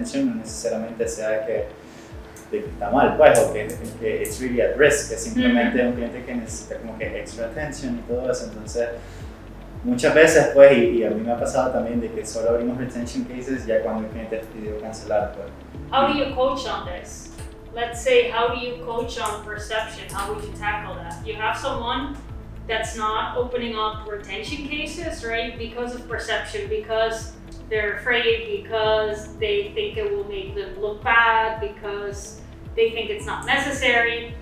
retention no necesariamente sea que está mal, pues, o que it's really at risk, es simplemente un cliente que necesita como que extra attention y todo eso. Entonces, muchas veces, pues, y a mí me ha pasado también de que solo abrimos retention cases ya cuando el cliente pidió cancelar, pues. How do you coach on this? Let's say, how do you coach on perception? How would you tackle that? You have someone that's not opening up retention cases, right? Because of perception, because they're afraid, because they think it will make them look bad, because they think it's not necessary.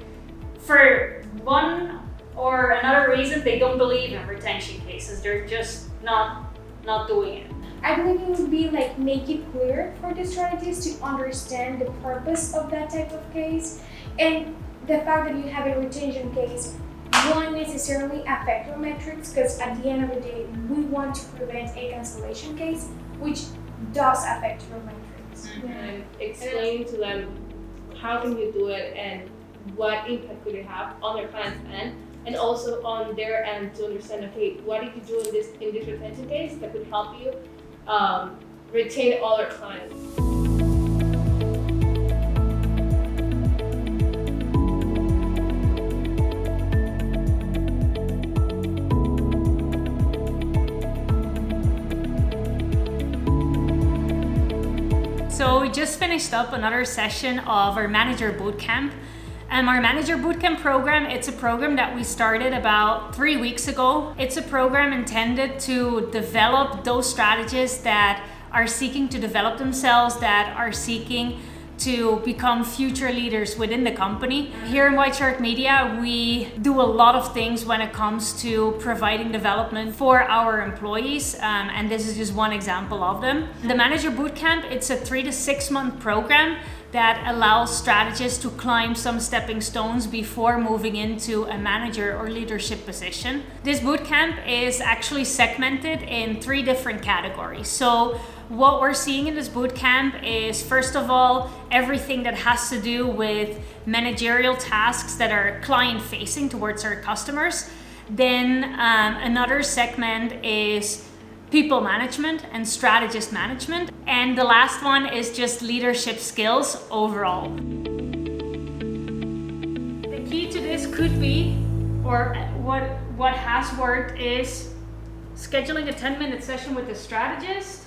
For one or another reason, they don't believe in retention cases. They're just not doing it. I believe it would be like make it clear for the strategists to understand the purpose of that type of case, and the fact that you have a retention case won't necessarily affect your metrics, because at the end of the day, we want to prevent a cancellation case, which does affect your metrics. And explain to them how can you do it and what impact could it have on their client's end, and also on their end to understand, okay, what did you do in this retention case that could help you retain all our clients. So we just finished up another session of our Manager Bootcamp. Our Manager Bootcamp program, it's a program that we started about 3 weeks ago. It's a program intended to develop those strategists that are seeking to develop themselves, that are seeking to become future leaders within the company. Here in White Shirt Media, we do a lot of things when it comes to providing development for our employees, and this is just one example of them. The Manager Bootcamp, it's a 3 to 6 month program that allows strategists to climb some stepping stones before moving into a manager or leadership position. This bootcamp is actually segmented in 3 different categories. So what we're seeing in this bootcamp is, first of all, everything that has to do with managerial tasks that are client facing towards our customers. Then another segment is people management and strategist management. And the last one is just leadership skills overall. The key to this could be, or what has worked, is scheduling a 10-minute session with the strategist.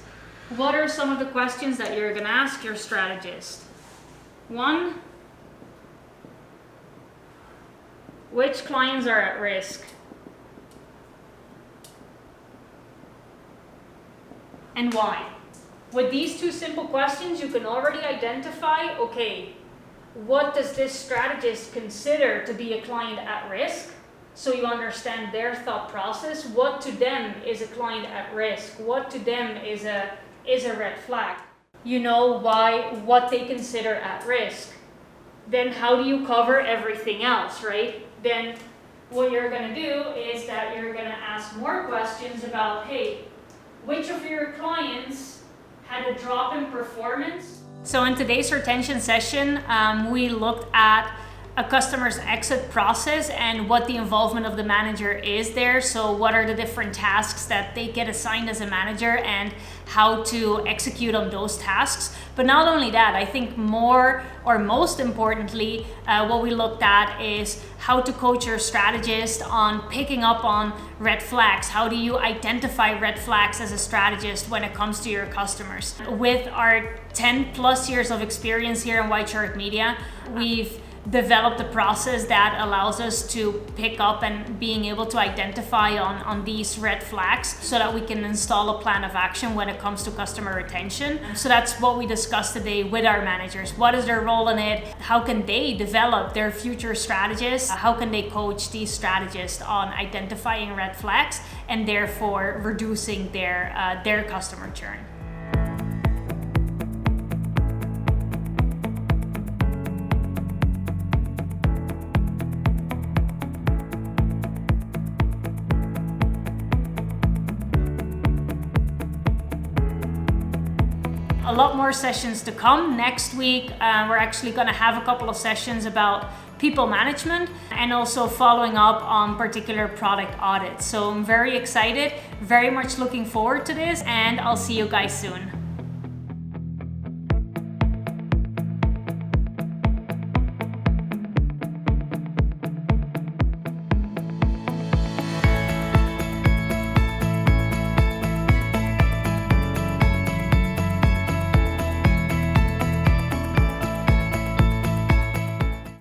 What are some of the questions that you're gonna ask your strategist? 1, which clients are at risk? And why? With these 2 simple questions, you can already identify, okay, what does this strategist consider to be a client at risk? So you understand their thought process. What to them is a client at risk? What to them is a red flag? You know what they consider at risk. Then how do you cover everything else, right? Then what you're gonna do is that you're gonna ask more questions about, hey, which of your clients had a drop in performance? So in today's retention session, we looked at a customer's exit process and what the involvement of the manager is there. So what are the different tasks that they get assigned as a manager and how to execute on those tasks. But not only that, I think more or most importantly, what we looked at is how to coach your strategist on picking up on red flags. How do you identify red flags as a strategist when it comes to your customers? With our 10 plus years of experience here in White Shirt Media, we've developed a process that allows us to pick up and being able to identify on these red flags so that we can install a plan of action when it comes to customer retention. So that's what we discussed today with our managers. What is their role in it? How can they develop their future strategists? How can they coach these strategists on identifying red flags and therefore reducing their customer churn? A lot more sessions to come. Next week, we're actually going to have a couple of sessions about people management and also following up on particular product audits. So I'm very excited, very much looking forward to this, and I'll see you guys soon.